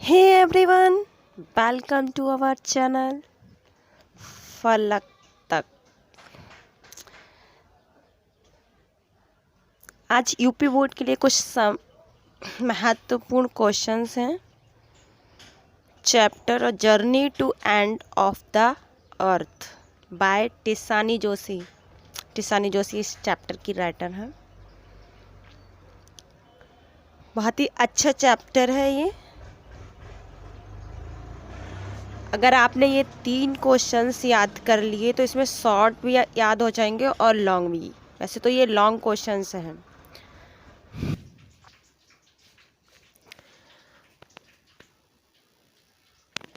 Hey everyone, welcome to our channel फलक तक। आज यूपी बोर्ड के लिए कुछ महत्वपूर्ण क्वेश्चंस हैं। Chapter journey to end of the earth by Tishani Joshi. Tishani Joshi इस चैप्टर की राइटर हैं। बहुत ही अच्छा चैप्टर है ये। अगर आपने ये 3 क्वेश्चंस याद कर लिए तो इसमें शॉर्ट भी याद हो जाएंगे और लॉन्ग भी। वैसे तो ये लॉन्ग क्वेश्चंस हैं।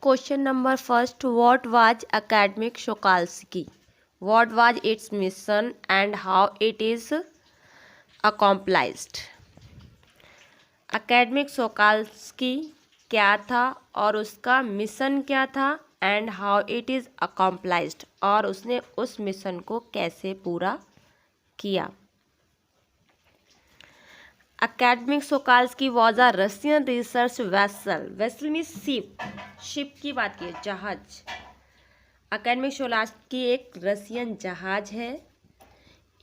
Question number first, what was Academic Shokalski? What was its mission and how it is accomplished? Academic Shokalski क्या था और उसका मिशन क्या था, and how it is accomplished, और उसने उस मिशन को कैसे पूरा किया। Academic Shokalski was a Russian research vessel. Vessel mean ship, ship की बात की, जहाज। एकेडमिक शोकाल्स्की एक रशियन जहाज है।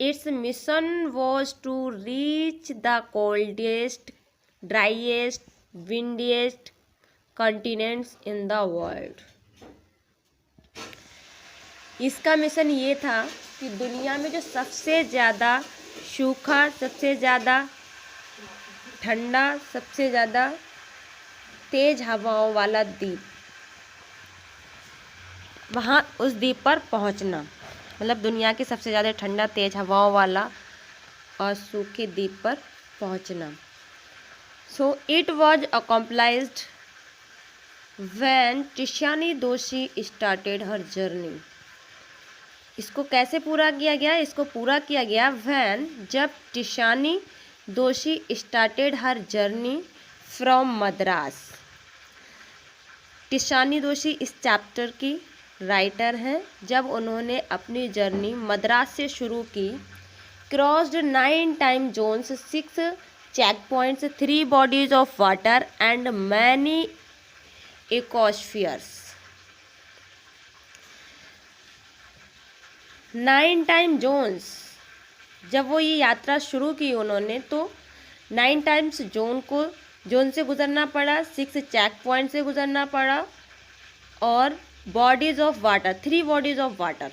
Its mission was to reach the coldest, driest, windiest continents in the world. इसका मिशन ये था कि दुनिया में जो सबसे ज़्यादा सूखा, सबसे ज़्यादा ठंडा, सबसे ज़्यादा तेज हवाओं वाला द्वीप, वहाँ उस द्वीप पर पहुँचना। मतलब दुनिया के सबसे ज़्यादा ठंडा, तेज हवाओं वाला और सूखे द्वीप पर पहुँचना। So it was accomplished when Tishani Joshi started her journey. इसको कैसे पूरा किया गया? इसको पूरा किया गया व्हेन, जब Tishani Joshi started her journey from Madras. Tishani Joshi इस चैप्टर की राइटर हैं। जब उन्होंने अपनी जर्नी मद्रास से शुरू की, crossed 9 time zones, 6 check points, 3 bodies of water and many ecospheres. 9 time zones, जब वो ये यात्रा शुरू की उन्होंने, तो 9 टाइम्स जोन से गुजरना पड़ा, 6 चेक पॉइंट से गुजरना पड़ा, और bodies of water, 3 bodies of water,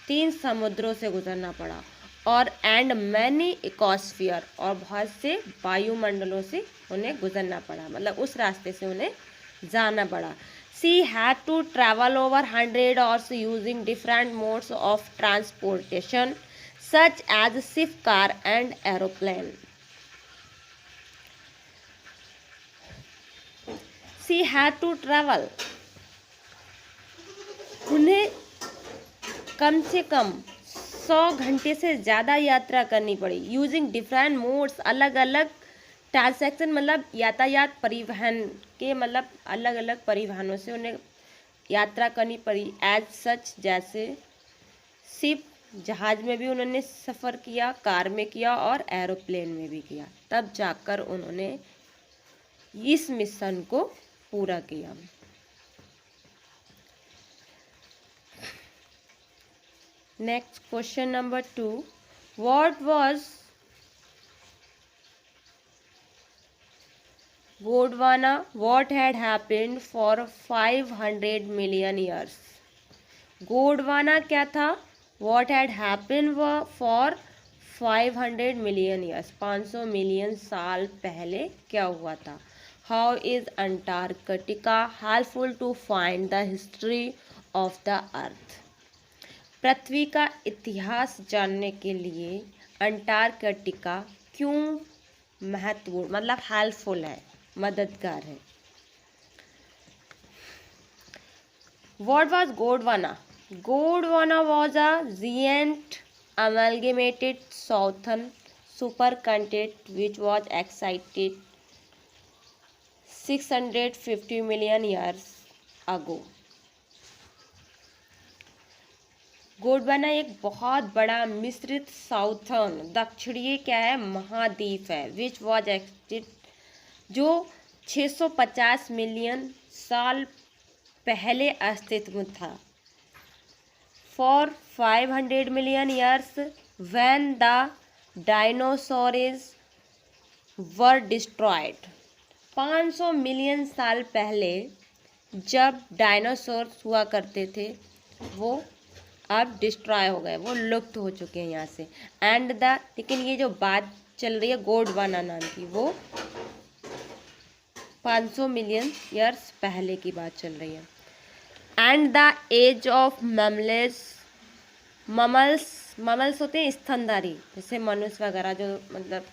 3 समुद्रों से गुजरना पड़ा, और एंड मैनी इकोस्फियर, और बहुत से वायुमंडलों से उन्हें गुजरना पड़ा। मतलब उस रास्ते से उन्हें जाना पड़ा। She had to travel over 100 hours using different modes of transportation such as ship, car and aeroplane. She had to travel. उन्हें कम से कम 100 घंटे से ज़्यादा यात्रा करनी पड़ी। यूजिंग डिफरेंट मोड्स, अलग अलग ट्रांसैक्शन, मतलब यातायात, परिवहन के, मतलब अलग अलग परिवहनों से उन्हें यात्रा करनी पड़ी। एज सच, जैसे शिप, जहाज में भी उन्होंने सफ़र किया, कार में किया और एरोप्लेन में भी किया। तब जाकर उन्होंने इस मिशन को पूरा किया। Next question number 2, what was Gondwana, what had happened for 500 million years? Gondwana क्या था? What had happened for 500 million years? 500 million साल पहले क्या हुआ था? How is Antarctica helpful to find the history of the earth? पृथ्वी का इतिहास जानने के लिए अंटार्कटिका क्यों महत्वपूर्ण, मतलब हेल्पफुल है, मददगार है। What was Gondwana? Gondwana was a giant amalgamated southern supercontinent which was excited 650 million years ago. Gondwana एक बहुत बड़ा मिश्रित साउथर्न, दक्षिणीय क्या है, महाद्वीप है, विच वॉज एक्सिस्टेड, जो 650 मिलियन साल पहले अस्तित्व में था। For 500 million years when the dinosaurs were destroyed। 500 million साल पहले जब डायनासोर्स हुआ करते थे वो अब डिस्ट्रॉय हो गए, वो लुप्त हो चुके हैं यहाँ से। लेकिन ये जो बात चल रही है गोंडवाना नाम की, वो 500 मिलियन ईयर्स पहले की बात चल रही है। एंड द एज ऑफ ममल्स होते हैं स्तनधारी, जैसे मनुष्य वगैरह, जो मतलब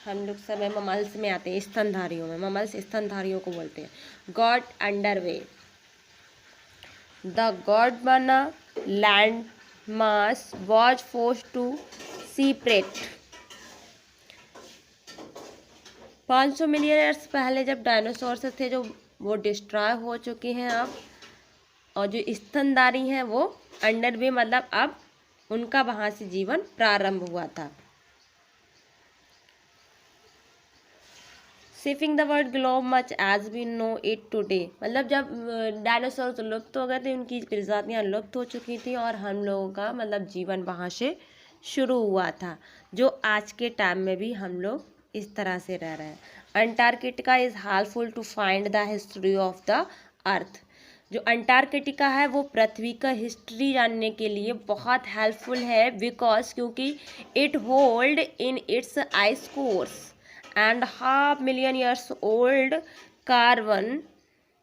हम लोग सब ममल्स में आते हैं, स्तनधारियों में, ममल्स स्तनधारियों को बोलते हैं। Got underway the Gondwana land mass was force to separate. 500 million years पहले जब डायनासोर्स थे जो वो डिस्ट्रॉय हो चुके हैं अब, और जो स्तनधारी हैं वो अंडरवे, मतलब अब उनका वहाँ से जीवन प्रारंभ हुआ था। Shifting the world globe much as we know it today, मतलब जब डायनासोर लुप्त हो गए थे, उनकी प्रजातियाँ लुप्त हो चुकी थी और हम लोगों का मतलब जीवन वहाँ से शुरू हुआ था, जो आज के टाइम में भी हम लोग इस तरह से रह रहे हैं। Antarctica is helpful to find the history of the earth. जो अंटार्कटिका है वो पृथ्वी का हिस्ट्री जानने के लिए बहुत हेल्पफुल है, बिकॉज क्योंकि it hold in its ice course and 500 million years old carbon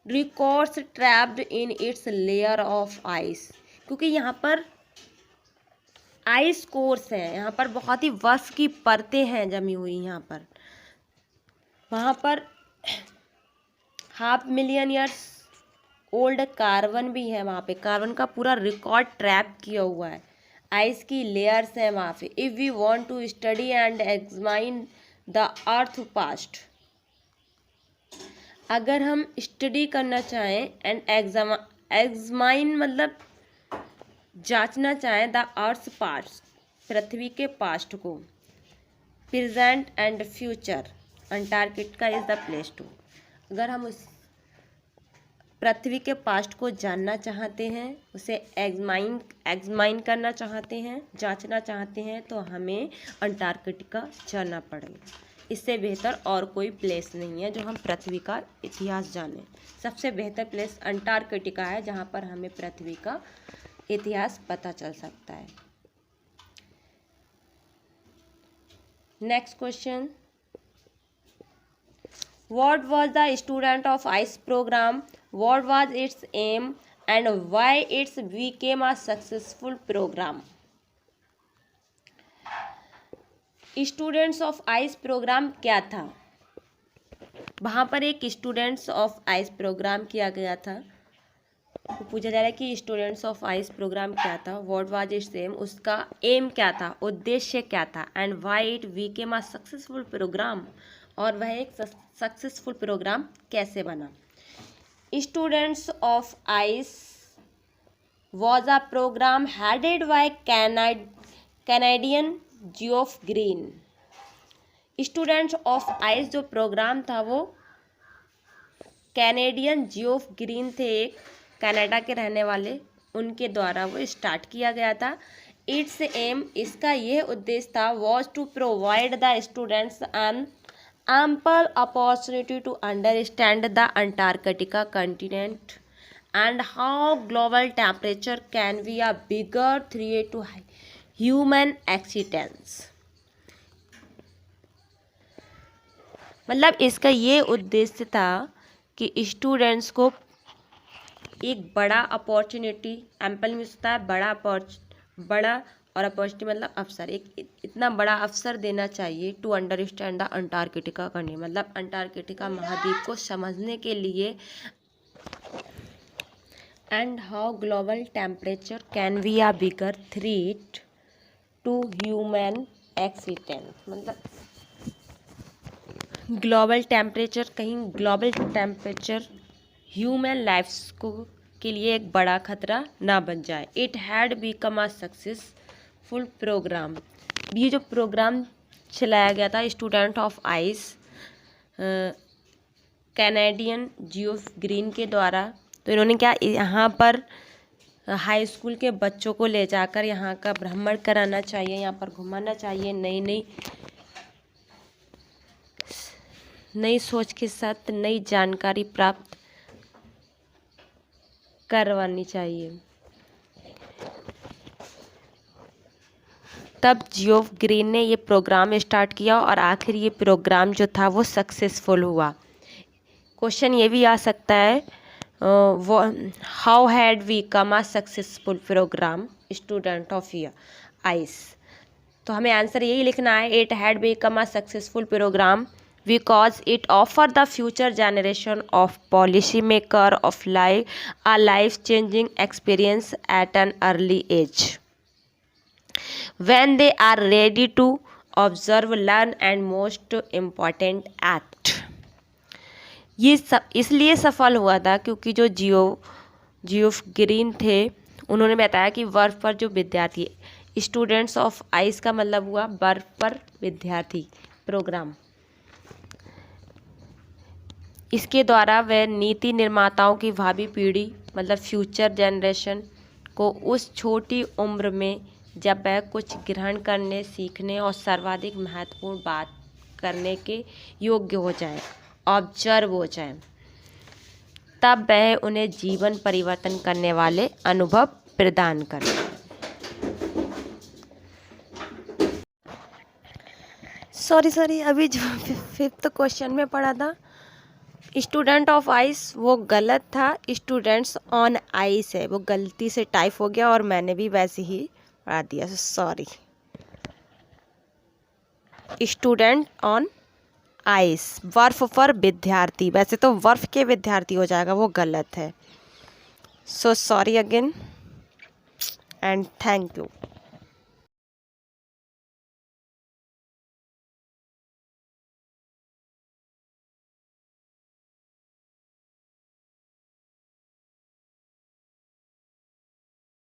records trapped in its layer of ice. क्योंकि यहाँ पर आइस कोर्स हैं, यहाँ पर बहुत ही बर्फ की परतें हैं जमी हुई, यहाँ पर वहाँ पर 500 मिलियन ईयर्स ओल्ड कार्बन भी है, वहाँ पे कार्बन का पूरा रिकॉर्ड ट्रैप किया हुआ है, आइस की लेयर्स हैं वहाँ पे। If we want to study and examine the earth past, अगर हम स्टडी करना चाहें एंड एग्जामाइन मतलब जांचना चाहें द अर्थ पास्ट, पृथ्वी के पास्ट को, present and future, Antarctica is the place to. अगर हम उस पृथ्वी के पास्ट को जानना चाहते हैं, उसे एग्जामाइन करना चाहते हैं, जांचना चाहते हैं, तो हमें अंटार्कटिका जाना पड़ेगा। इससे बेहतर और कोई प्लेस नहीं है जो हम पृथ्वी का इतिहास जानें। सबसे बेहतर प्लेस अंटार्कटिका है, जहाँ पर हमें पृथ्वी का इतिहास पता चल सकता है। Next question, What was the student of ICE program? What was its aim and why it became a successful program? Students of ICE program क्या था? वहाँ पर एक स्टूडेंट्स ऑफ आइस प्रोग्राम किया गया था। तो पूछा जा रहा है कि स्टूडेंट्स ऑफ आइस प्रोग्राम क्या था, व्हाट वाज इट्स एम, उसका एम क्या था, उद्देश्य क्या था, and why it became a successful program, और वह एक सक्सेसफुल प्रोग्राम कैसे बना। Students of ice was a program headed by Canadian Geoff Green. Students of ice जो प्रोग्राम था वो कैनेडियन जियोफ ग्रीन थे, एक कनाडा के रहने वाले, उनके द्वारा वो स्टार्ट किया गया था। इट्स एम, इसका यह उद्देश्य था, was to provide the students an ample opportunity to understand the Antarctica continent and how global temperature can be a bigger threat to human existence। मतलब इसका ये उद्देश्य था कि स्टूडेंट्स को एक बड़ा अपॉर्चुनिटी, एम्पल में होता है बड़ा और अपॉर्चुनिटी मतलब अवसर, एक इतना बड़ा अवसर देना चाहिए to understand the Antarctica country, मतलब अंटार्कटिका महाद्वीप को समझने के लिए, and how global temperature can be a bigger threat to human existence. मतलब ग्लोबल टेम्परेचर ह्यूमन लाइफ्स को के लिए एक बड़ा खतरा ना बन जाए। It had become a successful program. ये जो प्रोग्राम चलाया गया था student of ice, Canadian Geoff Green के द्वारा। तो इन्होंने क्या यहाँ पर हाई स्कूल के बच्चों को ले जाकर यहाँ का भ्रमण कराना चाहिए, यहाँ पर घुमाना चाहिए, नई सोच के साथ नई जानकारी प्राप्त करवानी चाहिए। तब जियोफ ग्रीन ने ये प्रोग्राम स्टार्ट किया और आखिर ये प्रोग्राम जो था वो सक्सेसफुल हुआ। क्वेश्चन ये भी आ सकता है, how had we come a successful program student of ice. तो हमें आंसर यही लिखना है, it had become a successful program because it offer the future generation of policy maker of life changing experience at an early age when they are ready to observe, learn and most important act। ये इसलिए सफल हुआ था क्योंकि जो Geoff green थे उन्होंने बताया कि बर्फ पर जो विद्यार्थी, स्टूडेंट्स ऑफ आइस का मतलब हुआ बर्फ पर विद्यार्थी प्रोग्राम, इसके द्वारा वह नीति निर्माताओं की भावी पीढ़ी मतलब फ्यूचर जनरेशन को उस छोटी उम्र में जब वह कुछ ग्रहण करने, सीखने और सर्वाधिक महत्वपूर्ण बात करने के योग्य हो जाए, ऑब्जर्व हो जाए, तब वह उन्हें जीवन परिवर्तन करने वाले अनुभव प्रदान करे। सॉरी अभी जो 5th क्वेश्चन में पढ़ा था स्टूडेंट ऑफ आइस वो गलत था, स्टूडेंट्स ऑन आइस है, वो गलती से टाइप हो गया और मैंने भी वैसे ही पढ़ा दिया, सॉरी। स्टूडेंट ऑन आइस बर्फ पर विद्यार्थी, वैसे तो बर्फ के विद्यार्थी हो जाएगा, वो गलत है। So sorry again and thank you.